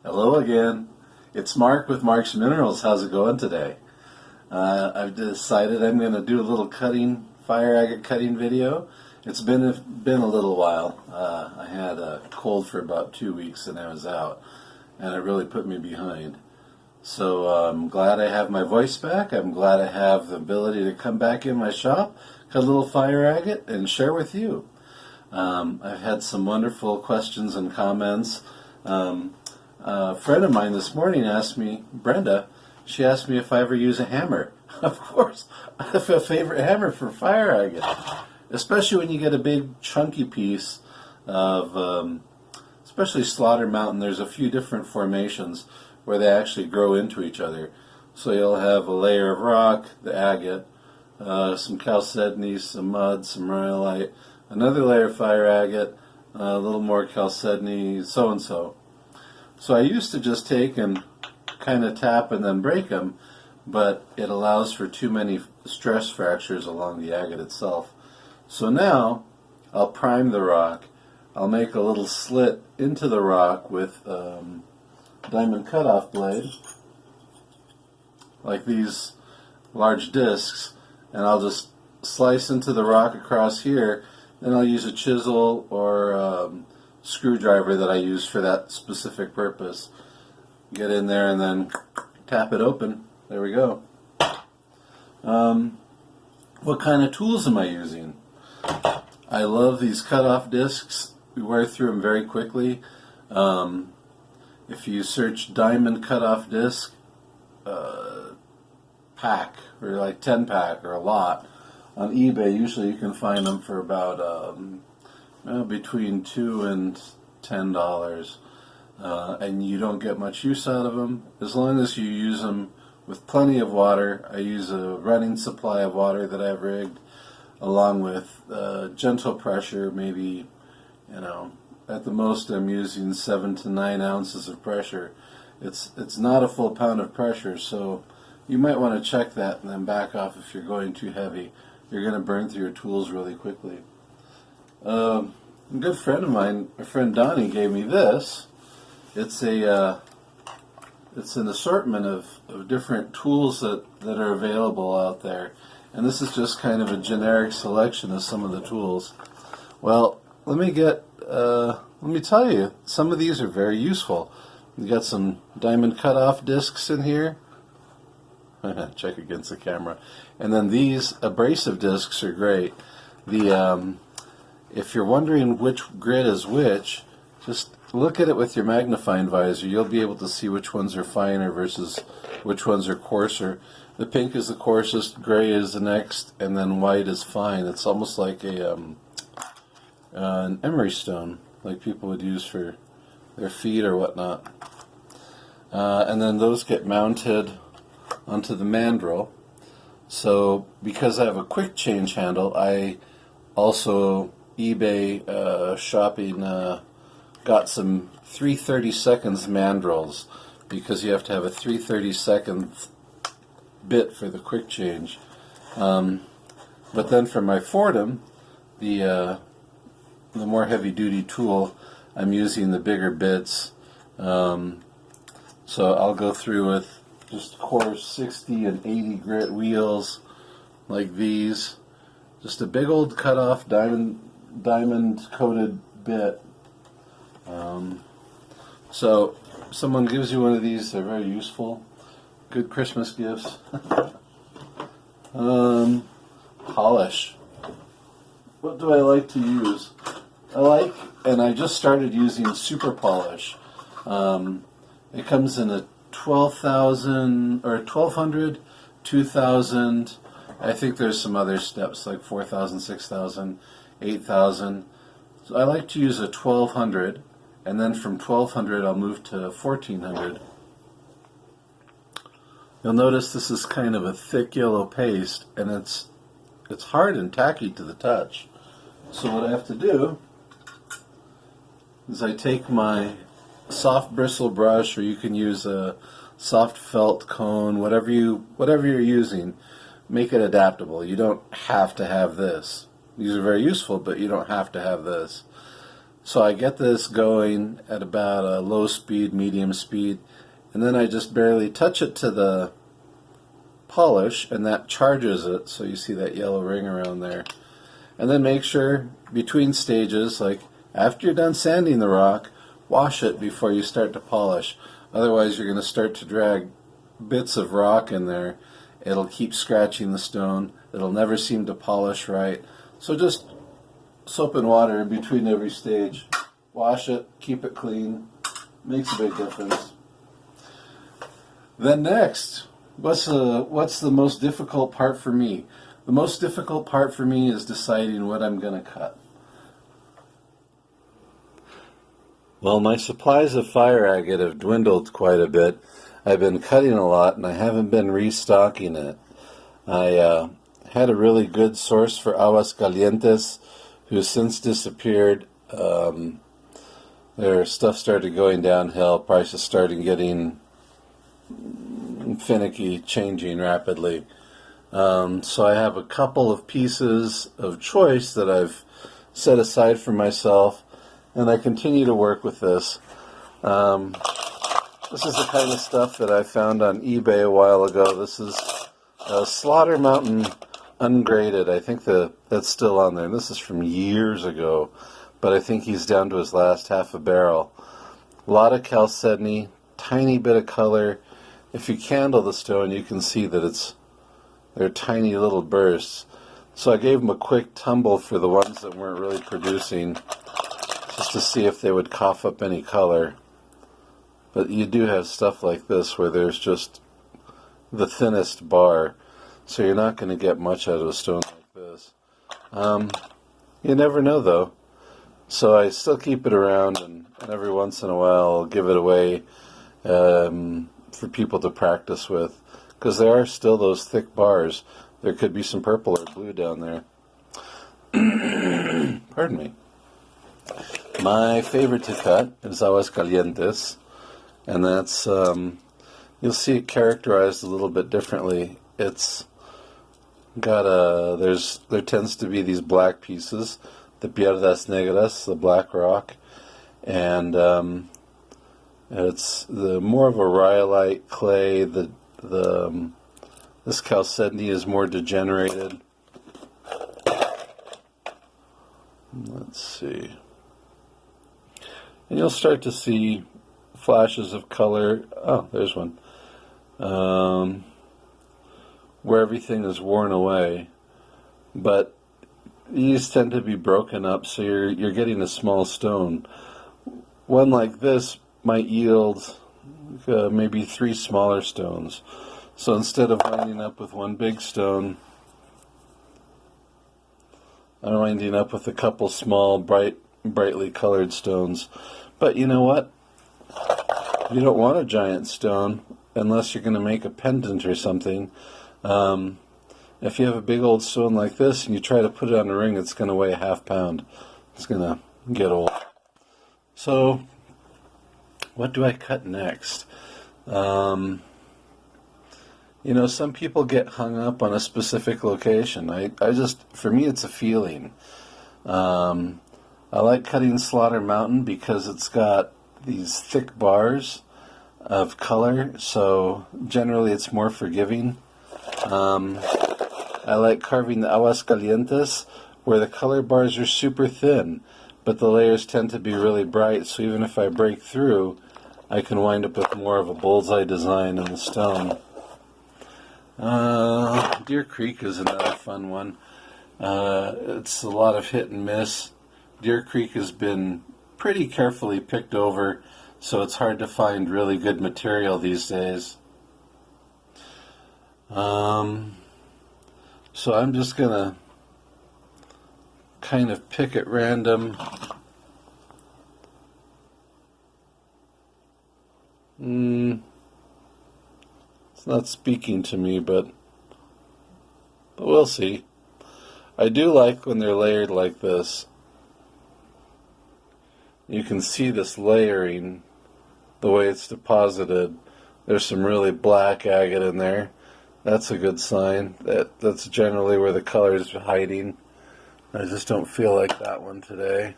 Hello again. It's Mark with Mark's Minerals. How's it going today? I've decided I'm going to do a little fire agate cutting video. It's been a little while. I had a cold for about 2 weeks and I was out, and it really put me behind. So I'm glad I have my voice back. I'm glad I have the ability to come back in my shop, cut a little fire agate, and share with you. I've had some wonderful questions and comments. A friend of mine this morning asked me, Brenda, she asked me if I ever use a hammer. Of course, I have a favorite hammer for fire agate, especially when you get a big chunky piece of, especially Slaughter Mountain. There's a few different formations where they actually grow into each other. So you'll have a layer of rock, the agate, some chalcedony, some mud, some rhyolite, another layer of fire agate, a little more chalcedony, so-and-so. So I used to just take and kind of tap and then break them, but it allows for too many stress fractures along the agate itself. So now I'll prime the rock. I'll make a little slit into the rock with diamond cutoff blade, like these large discs, and I'll just slice into the rock across here. Then I'll use a chisel or screwdriver that I use for that specific purpose. Get in there and then tap it open. There we go. What kind of tools am I using? I love these cutoff discs. We wear through them very quickly. If you search diamond cutoff disc pack, or like 10 pack or a lot on eBay, usually you can find them for about between $2 and $10, and you don't get much use out of them as long as you use them with plenty of water. I use a running supply of water that I've rigged, along with gentle pressure. Maybe, at the most I'm using 7 to 9 ounces of pressure. It's not a full pound of pressure, so you might want to check that and then back off if you're going too heavy. You're going to burn through your tools really quickly. A good friend of mine, my friend Donnie, gave me this. It's an assortment of different tools that are available out there, and this is just kind of a generic selection of some of the tools. Well, let me tell you, some of these are very useful. You got some diamond cutoff discs in here. Check against the camera, and then these abrasive discs are great. If you're wondering which grit is which, just look at it with your magnifying visor. You'll be able to see which ones are finer versus which ones are coarser. The pink is the coarsest, gray is the next, and then white is fine. It's almost like an emery stone, like people would use for their feet or whatnot. And then those get mounted onto the mandrel. So because I have a quick change handle, I also eBay shopping got some 3/32 seconds mandrels, because you have to have a 3/32 seconds bit for the quick change. But then for my Fordham, the more heavy duty tool, I'm using the bigger bits. So I'll go through with just coarse 60 and 80 grit wheels like these. Just a big old cut-off diamond coated bit. So if someone gives you one of these, they're very useful. Good Christmas gifts. Polish. What do I like to use? And I just started using Super Polish. It comes in a 12,000 or 1,200, 2,000. I think there's some other steps like 4,000, 6,000, 8,000. So I like to use a 1,200, and then from 1,200 I'll move to 1,400. You'll notice this is kind of a thick yellow paste, and it's hard and tacky to the touch. So what I have to do is I take my soft bristle brush, or you can use a soft felt cone, whatever you're using. Make it adaptable. You don't have to have this. These are very useful, but you don't have to have this. So I get this going at about a low speed, medium speed, and then I just barely touch it to the polish, and that charges it, so you see that yellow ring around there. And then make sure between stages, like after you're done sanding the rock, wash it before you start to polish. Otherwise you're going to start to drag bits of rock in there. It'll keep scratching the stone. It'll never seem to polish right. So just soap and water in between every stage. Wash it, keep it clean. Makes a big difference. Then next, what's the most difficult part for me? The most difficult part for me is deciding what I'm going to cut. Well, my supplies of fire agate have dwindled quite a bit. I've been cutting a lot, and I haven't been restocking it. I had a really good source for aguas calientes, who's since disappeared. Their stuff started going downhill. Prices started getting finicky, changing rapidly. So I have a couple of pieces of choice that I've set aside for myself, and I continue to work with this. This is the kind of stuff that I found on eBay a while ago. This is Slaughter Mountain Ungraded. I think that's still on there. This is from years ago, but I think he's down to his last half a barrel. A lot of chalcedony, tiny bit of color. If you candle the stone, you can see that they're tiny little bursts. So I gave them a quick tumble for the ones that weren't really producing, just to see if they would cough up any color. But you do have stuff like this where there's just the thinnest bar, so you're not going to get much out of a stone like this. You never know, though. So I still keep it around, and every once in a while I'll give it away for people to practice with, because there are still those thick bars. There could be some purple or blue down there. Pardon me. My favorite to cut is aguas calientes, and that's, you'll see it characterized a little bit differently. It's got there tends to be these black pieces, the piedras negras, the black rock, and it's more of a rhyolite clay. This chalcedony is more degenerated. Let's see. And you'll start to see flashes of color. Oh, there's one. Where everything is worn away. But these tend to be broken up, so you're getting a small stone. One like this might yield maybe 3 smaller stones. So instead of winding up with one big stone, I'm winding up with a couple small, brightly colored stones. But you know what? You don't want a giant stone unless you're going to make a pendant or something. If you have a big old stone like this and you try to put it on a ring, it's going to weigh a half pound. It's going to get old. So, what do I cut next? You know, some people get hung up on a specific location. For me, it's a feeling. I like cutting Slaughter Mountain because it's got these thick bars of color, so generally it's more forgiving. I like carving the aguas calientes where the color bars are super thin, but the layers tend to be really bright, so even if I break through, I can wind up with more of a bullseye design in the stone. Deer Creek is another fun one. It's a lot of hit and miss. Deer Creek has been pretty carefully picked over, so it's hard to find really good material these days. So I'm just going to kind of pick at random. It's not speaking to me, but we'll see. I do like when they're layered like this. You can see this layering, the way it's deposited. There's some really black agate in there. That's a good sign. That's generally where the color is hiding. I just don't feel like that one today.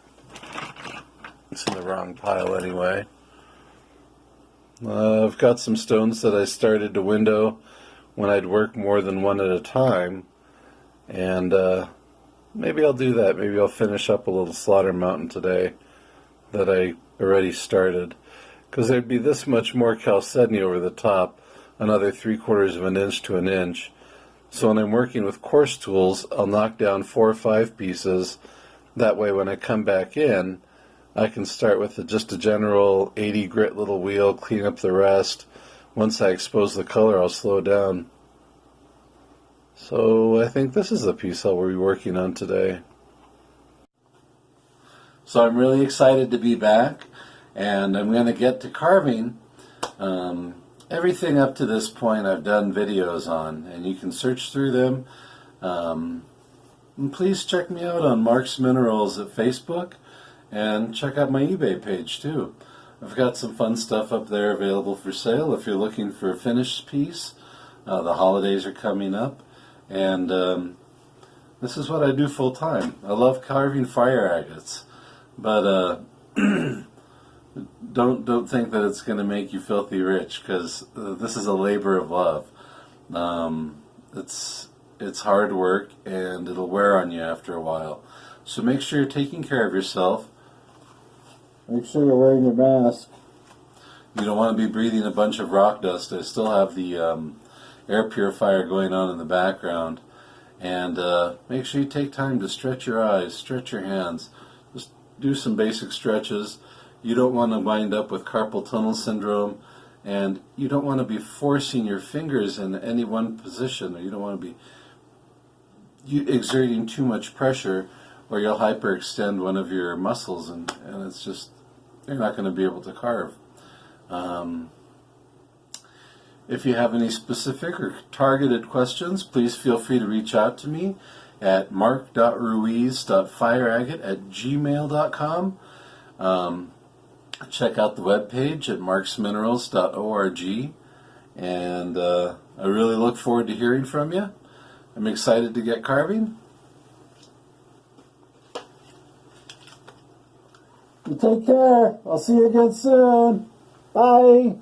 It's in the wrong pile anyway. I've got some stones that I started to window when I'd work more than one at a time, and maybe I'll do that. Maybe I'll finish up a little slaughter mountain today that I already started, because there'd be this much more chalcedony over the top, another 3/4 of an inch to an inch. So when I'm working with coarse tools, I'll knock down 4 or 5 pieces. That way when I come back in, I can start with just a general 80 grit little wheel, clean up the rest. Once I expose the color, I'll slow down. So I think this is the piece I'll be working on today. So I'm really excited to be back, and I'm going to get to carving. Everything up to this point I've done videos on, and you can search through them. And please check me out on Mark's Minerals at Facebook, and check out my eBay page too. I've got some fun stuff up there available for sale if you're looking for a finished piece. The holidays are coming up, and this is what I do full time. I love carving fire agates, but don't think that it's going to make you filthy rich, because this is a labor of love. It's hard work, and it'll wear on you after a while. So make sure you're taking care of yourself. Make sure you're wearing your mask. You don't want to be breathing a bunch of rock dust. I still have the air purifier going on in the background. And make sure you take time to stretch your eyes, stretch your hands. Just do some basic stretches. You don't want to wind up with carpal tunnel syndrome, and you don't want to be forcing your fingers in any one position, or you don't want to be exerting too much pressure, or you'll hyperextend one of your muscles, and it's just, you're not going to be able to carve. If you have any specific or targeted questions, please feel free to reach out to me at mark.ruiz.fireagate@gmail.com. Check out the webpage at marksminerals.org, and I really look forward to hearing from you. I'm excited to get carving. You take care. I'll see you again soon. Bye.